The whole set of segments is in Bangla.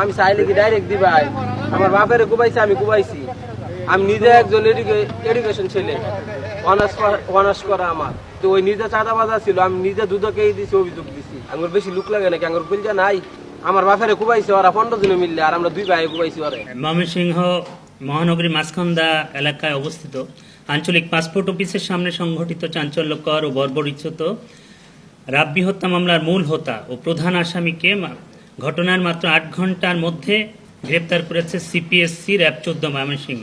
আমি চাইলে কি ডাইরেক্ট দিবাই? আমার বাপের কুবাইছে, আমি কুবাইছি। আমি নিজে একজন এডুকেশন ছেলে, অনার্স করা আমার। তো ওই নিজে চাঁদাবাজা ছিল, আমি নিজে দুধকেই দিছি, অভিযোগ দিছি। আমার বেশি লুক লাগে নাকি? আমার বিলজা নাই। আমার বাপের কুবাইছে ওরা 15 জনে মিললে, আর আমরা 2 ভাই কুবাইছি ওরা। ময়মনসিংহ মহানগরী মাঝখান্দা এলাকায় অবস্থিত আঞ্চলিক পাসপোর্ট অফিসের সামনে সংঘটিত চাঞ্চল্যকর ও বর্বরিচ্যুত রাব্বি হত্যা মামলার মূল হোতা ও প্রধান আসামিকে ঘটনার মাত্র 8 ঘন্টার মধ্যে গ্রেপ্তার করেছে সিপিএসসি র্যাব 14 ময়মনসিংহ।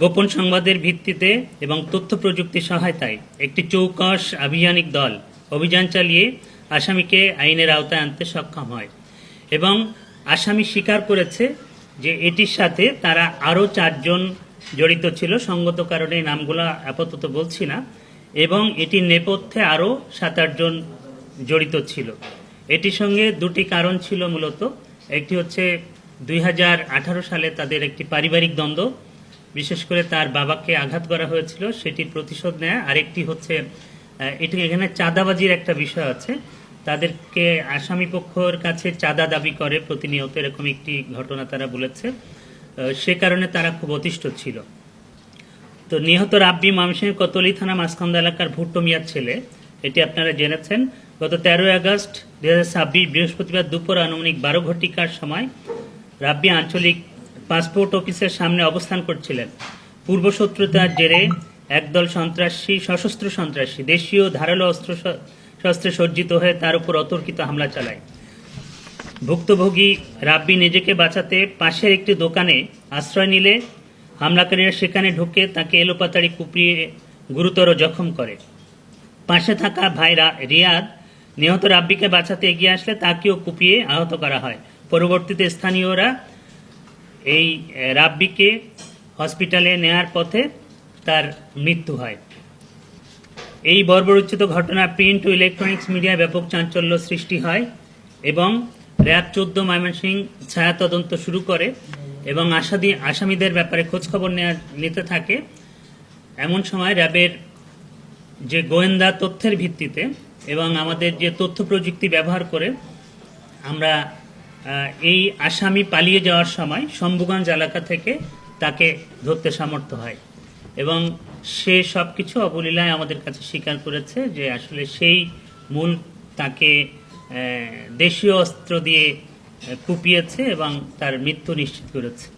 গোপন সংবাদের ভিত্তিতে এবং তথ্য প্রযুক্তির সহায়তায় একটি চৌকস আভিযানিক দল অভিযান চালিয়ে আসামিকে আইনের আওতায় আনতে সক্ষম হয় এবং আসামি স্বীকার করেছে যে এটির সাথে তারা আরও 4 জন জড়িত ছিল। সঙ্গত কারণে এই নামগুলো আপাতত বলছি না। এবং এটির নেপথ্যে আরও 7-8 জন জড়িত ছিল। এটির সঙ্গে 2টি কারণ ছিল মূলত। একটি হচ্ছে 2018 সালে তাদের একটি পারিবারিক দ্বন্দ্ব, বিশেষ করে তার বাবাকে আঘাত করা হয়েছিল, সেটির প্রতিশোধ নেয়া। আরেকটি হচ্ছে এখানে চাঁদাবাজির একটা বিষয় আছে। তাদেরকে আসামি পক্ষের কাছে চাঁদা দাবি করে প্রতিনিয়ত, এরকম একটি ঘটনা তারা বলেছে। সে কারণে তারা খুব অতিষ্ঠ ছিল। তো নিহত রাব্বি ময়মনসিংহের কোতোয়ালি থানা মাঝখান্দা এলাকার ভুট্টো মিয়ার ছেলে, এটি আপনারা জেনেছেন। গত 13 আগস্ট 2026 বৃহস্পতিবার দুপুর আনুমানিক 12 ঘটিকার সময় রাব্বি আঞ্চলিক পাসপোর্ট অফিসের সামনে অবস্থান করছিলেন। পূর্বশত্রুতার জেরে একদল সশস্ত্র সন্ত্রাসী দেশীয় ধারালো শস্ত্রে সজ্জিত হয়ে তার উপর অতর্কিত হামলা চালায়। ভুক্তভোগী রাব্বি নিজেকে বাঁচাতে পাশের একটি দোকানে আশ্রয় নিলে হামলাকারীরা সেখানে ঢুকে তাকে এলোপাতাড়ি কুপিয়ে গুরুতর জখম করে। পাশে থাকা ভাই রিয়াদ নিহত রাব্বিকে বাঁচাতে এগিয়ে আসলে তাকেও কুপিয়ে আহত করা হয়। পরবর্তীতে স্থানীয়রা এই রাব্বিকে হসপিটালে নেয়ার পথে তার মৃত্যু হয়। এই বর্বরোচিত ঘটনা প্রিন্ট ও ইলেকট্রনিক্স মিডিয়ায় ব্যাপক চাঞ্চল্য সৃষ্টি হয় এবং র্যাব 14 ময়মনসিংহ ছায়া তদন্ত শুরু করে এবং আসামিদের ব্যাপারে খোঁজখবর নিতে থাকে। এমন সময় র্যাবের যে গোয়েন্দা তথ্যের ভিত্তিতে এবং আমাদের যে তথ্য প্রযুক্তি ব্যবহার করে আমরা এই আসামি পালিয়ে যাওয়ার সময় শম্ভুগঞ্জ এলাকা থেকে তাকে ধরতে সমর্থ হয় এবং সে সব কিছু অবলীলায় আমাদের কাছে স্বীকার করেছে যে আসলে সেই মূল তাকে দেশীয় অস্ত্র দিয়ে কুপিয়েছে এবং তার মৃত্যু নিশ্চিত করেছে।